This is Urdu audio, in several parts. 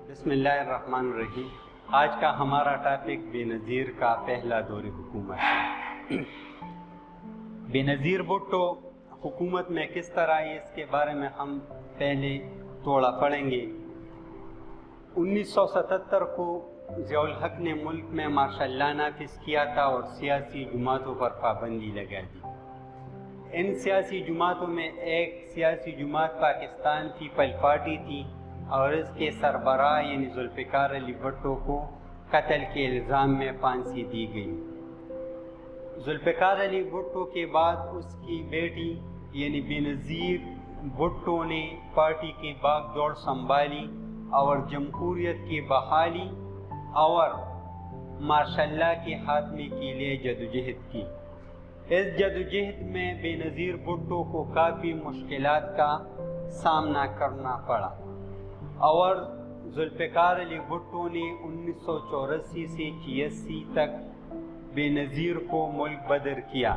بسم اللہ الرحمن الرحیم۔ آج کا ہمارا ٹاپک بے نظیر کا پہلا دور حکومت ہے۔ بے نظیر بھٹو حکومت میں کس طرح آئی، اس کے بارے میں ہم پہلے تھوڑا پڑھیں گے۔ 1977 کو ضیاء الحق نے ملک میں مارشل لا نافذ کیا تھا اور سیاسی جماعتوں پر پابندی لگا دی۔ ان سیاسی جماعتوں میں ایک سیاسی جماعت پاکستان پیپل پارٹی تھی اور اس کے سربراہ یعنی ذوالفقار علی بھٹو کو قتل کے الزام میں پھانسی دی گئی۔ ذوالفقار علی بھٹو کے بعد اس کی بیٹی یعنی بے نظیر بھٹو نے پارٹی کی باغ دوڑ سنبھالی اور جمہوریت کی بحالی اور مارشل لا کے خاتمے کے لیے جدوجہد کی۔ اس جدوجہد میں بے نظیر بھٹو کو کافی مشکلات کا سامنا کرنا پڑا اور ذوالفقار علی بھٹو نے 1984 سے 86 تک بے نظیر کو ملک بدر کیا۔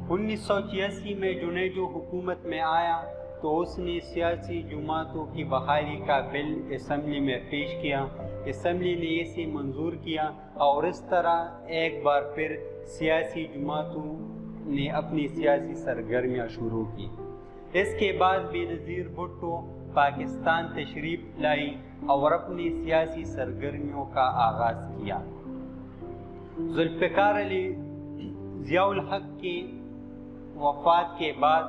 1986 میں جنیجو حکومت میں آیا تو اس نے سیاسی جماعتوں کی بحالی کا بل اسمبلی میں پیش کیا۔ اسمبلی نے اسے منظور کیا اور اس طرح ایک بار پھر سیاسی جماعتوں نے اپنی سیاسی سرگرمیاں شروع کی۔ اس کے بعد بے نظیر بھٹو پاکستان تشریف لائی اور اپنی سیاسی سرگرمیوں کا آغاز کیا۔ ذوالفقار علی ضیاء الحق کی وفات کے بعد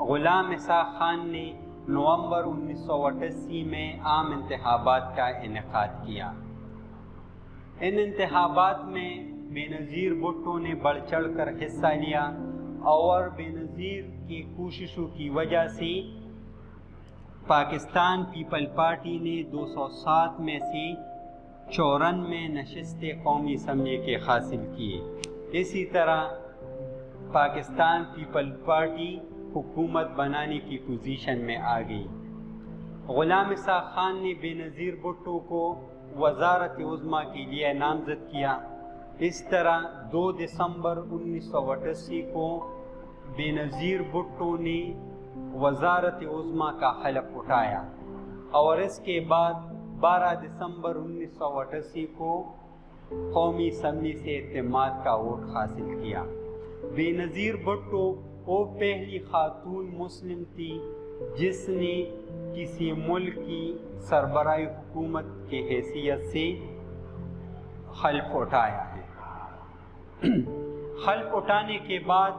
غلام اسحاق خان نے نومبر 1988 میں عام انتخابات کا انعقاد کیا۔ ان انتخابات میں بے نظیر بھٹو نے بڑھ چڑھ کر حصہ لیا اور بے نظیر کی کوششوں کی وجہ سے پاکستان پیپل پارٹی نے 207 میں سے 94 نشستیں قومی اسمبلی کے حاصل کیے۔ اسی طرح پاکستان پیپل پارٹی حکومت بنانے کی پوزیشن میں آ گئی۔ غلام اسحاق خان نے بے نظیر بھٹو کو وزارت عظمیٰ کے لیے نامزد کیا۔ اس طرح 2 دسمبر 1988 کو بے نظیر بھٹو نے وزارت عظمیٰ کا حلف اٹھایا اور اس کے بعد 12 دسمبر 1988 کو قومی اسمبلی سے اعتماد کا ووٹ حاصل کیا۔ بے نظیر بھٹو وہ پہلی خاتون مسلم تھی جس نے کسی ملک کی سربراہی حکومت کی حیثیت سے حلف اٹھایا ہے۔ حلف اٹھانے کے بعد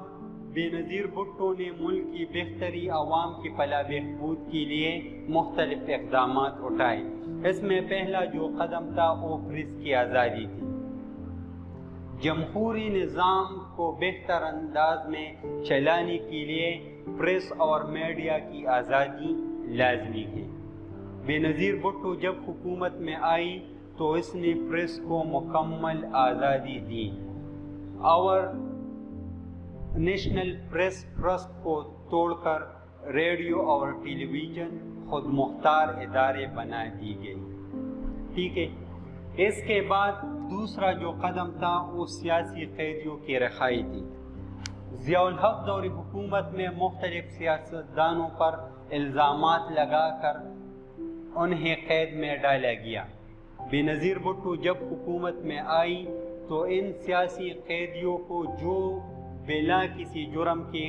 بے نظیر بھٹو نے ملک کی بہتری، عوام کی فلاح بہبود کے لیے مختلف اقدامات اٹھائے۔ اس میں پہلا جو قدم تھا وہ پریس کی آزادی تھی۔ جمہوری نظام کو بہتر انداز میں چلانے کے لیے پریس اور میڈیا کی آزادی لازمی ہے۔ بے نظیر بھٹو جب حکومت میں آئی تو اس نے پریس کو مکمل آزادی دی اور نیشنل پریس ٹرسٹ کو توڑ کر ریڈیو اور ٹیلی ویژن خود مختار ادارے بنا دی گئی۔ ٹھیک ہے، اس کے بعد دوسرا جو قدم تھا وہ سیاسی قیدیوں کی رہائی تھی۔ ضیاء الحق دور حکومت میں مختلف سیاستدانوں پر الزامات لگا کر انہیں قید میں ڈالا گیا۔ بے نظیر بھٹو جب حکومت میں آئی تو ان سیاسی قیدیوں کو جو بلا کسی جرم کے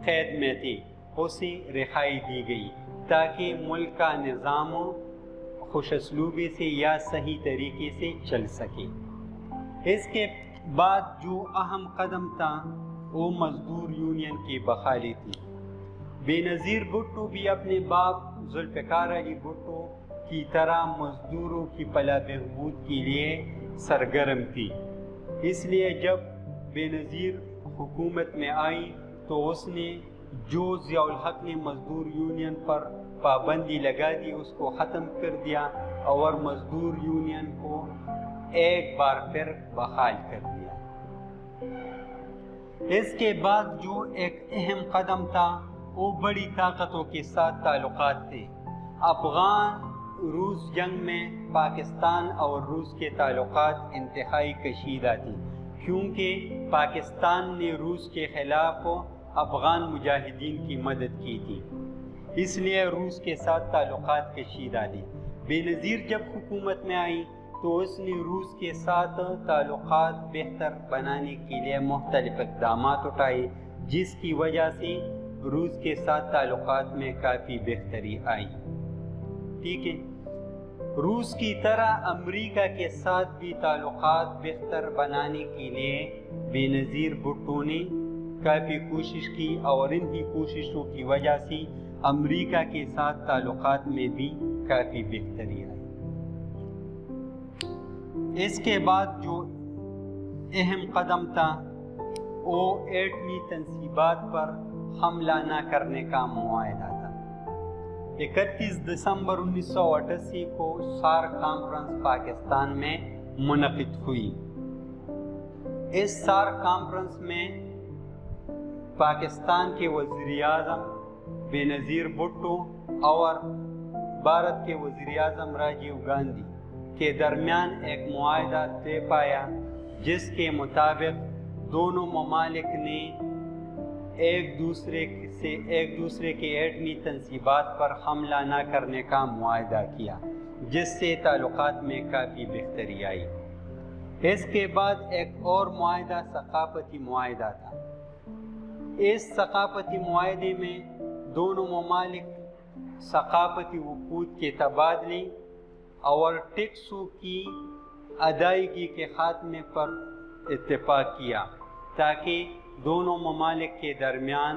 قید میں تھے اسے رہائی دی گئی تاکہ ملک کا نظام خوش اسلوبی سے یا صحیح طریقے سے چل سکے۔ اس کے بعد جو اہم قدم تھا وہ مزدور یونین کی بحالی تھی۔ بے نظیر بھٹو بھی اپنے باپ ذوالفقار علی بھٹو کی طرح مزدوروں کی فلاح بہبود کے لیے سرگرم تھی۔ اس لیے جب بے نظیر حکومت میں آئی تو اس نے جو ضیاء الحق نے مزدور یونین پر پابندی لگا دی اس کو ختم کر دیا اور مزدور یونین کو ایک بار پھر بحال کر دیا۔ اس کے بعد جو ایک اہم قدم تھا وہ بڑی طاقتوں کے ساتھ تعلقات تھے۔ افغان روس جنگ میں پاکستان اور روس کے تعلقات انتہائی کشیدہ تھے کیونکہ پاکستان نے روس کے خلاف افغان مجاہدین کی مدد کی تھی، اس لیے روس کے ساتھ تعلقات کشیدہ تھے۔ بینظیر جب حکومت میں آئی تو اس نے روس کے ساتھ تعلقات بہتر بنانے کے لیے مختلف اقدامات اٹھائے، جس کی وجہ سے روس کے ساتھ تعلقات میں کافی بہتری آئی۔ ٹھیک ہے، روس کی طرح امریکہ کے ساتھ بھی تعلقات بہتر بنانے کے لیے بینظیر بھٹو نے کافی کوشش کی، اور انہی کوششوں کی وجہ سے امریکہ کے ساتھ تعلقات میں بھی کافی بہتری آئی۔ اس کے بعد جو اہم قدم تھا وہ ایٹمی تنصیبات پر حملہ نہ کرنے کا معاہدہ تھا۔ 31 دسمبر 1988 کو سارک کانفرنس پاکستان میں منعقد ہوئی۔ اس سارک کانفرنس میں پاکستان کے وزیر اعظم بینظیر بھٹو اور بھارت کے وزیر اعظم راجیو گاندھی کے درمیان ایک معاہدہ طے پایا، جس کے مطابق دونوں ممالک نے ایک دوسرے کے ایٹمی تنصیبات پر حملہ نہ کرنے کا معاہدہ کیا، جس سے تعلقات میں کافی بہتری آئی۔ اس کے بعد ایک اور معاہدہ ثقافتی معاہدہ تھا۔ اس ثقافتی معاہدے میں دونوں ممالک ثقافتی وقود کے تبادلے اور ٹیکسوں کی ادائیگی کے خاتمے پر اتفاق کیا، تاکہ دونوں ممالک کے درمیان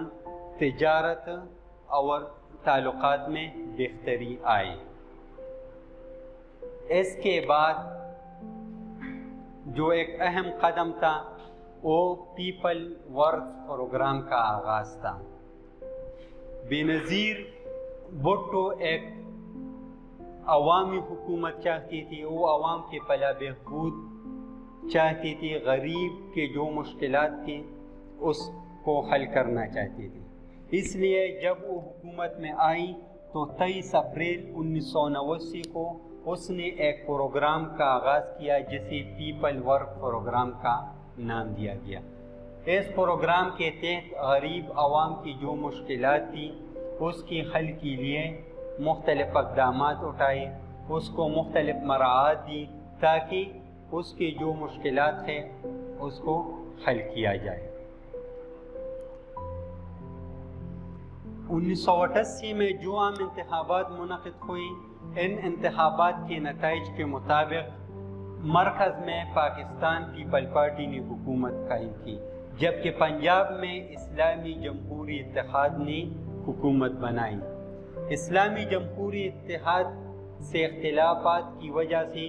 تجارت اور تعلقات میں بہتری آئے۔ اس کے بعد جو ایک اہم قدم تھا وہ پیپل ورکس پروگرام کا آغاز تھا۔ بینظیر بھٹو ایک عوامی حکومت چاہتی تھی، وہ عوام کے فلاح بہبود چاہتی تھی، غریب کے جو مشکلات تھیں اس کو حل کرنا چاہتی تھی۔ اس لیے جب وہ حکومت میں آئی تو 23 اپریل 1989 کو اس نے ایک پروگرام کا آغاز کیا، جسے پیپل ورک پروگرام کا نام دیا گیا۔ اس پروگرام کے تحت غریب عوام کی جو مشکلات تھیں اس کی حل کے لیے مختلف اقدامات اٹھائے، اس کو مختلف مراحت دی تاکہ اس کی جو مشکلات ہیں اس کو حل کیا جائے۔ 1988 میں جو عام انتخابات منعقد ہوئی، ان انتخابات کے نتائج کے مطابق مرکز میں پاکستان پیپل پارٹی نے حکومت قائم کی، جبکہ پنجاب میں اسلامی جمہوری اتحاد نے حکومت بنائی۔ اسلامی جمہوری اتحاد سے اختلافات کی وجہ سے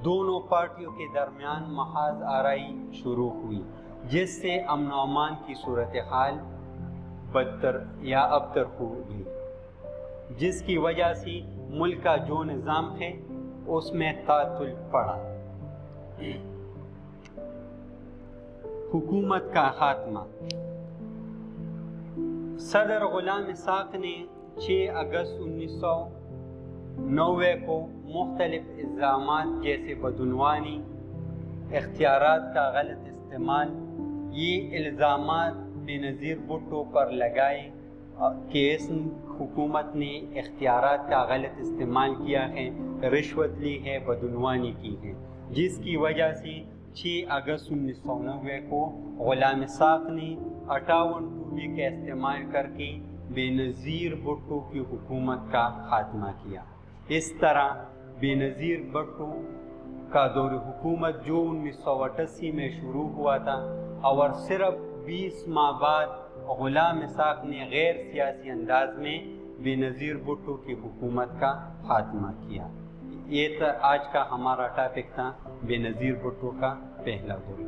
دونوں پارٹیوں کے درمیان محاذ آرائی شروع ہوئی، جس سے امن و امان کی صورتحال بدتر یا ابتر ہو گئی، جس کی وجہ سے ملک کا جو نظام ہے اس میں تعطل پڑا۔ حکومت کا خاتمہ۔ صدر غلام اسحاق نے 6 اگست 1990 کو مختلف الزامات جیسے بدعنوانی، اختیارات کا غلط استعمال، یہ الزامات بینظیر بھٹو پر لگائے کہ اس حکومت نے اختیارات کا غلط استعمال کیا ہے، رشوت لی ہے، بدعنوانی کی ہے، جس کی وجہ سے 6 اگست 1990 کو غلام اسحاق نے 58 ٹوبے کا استعمال کر کے بینظیر بھٹو کی حکومت کا خاتمہ کیا۔ اس طرح بینظیر بھٹو کا دور حکومت جو 1988 میں شروع ہوا تھا اور صرف 20 ماہ بعد غلام اسحاق نے غیر سیاسی انداز میں بینظیر بھٹو کی حکومت کا خاتمہ کیا۔ یہ آج کا ہمارا ٹاپک تھا، بینظیر بھٹو کا پہلا دور۔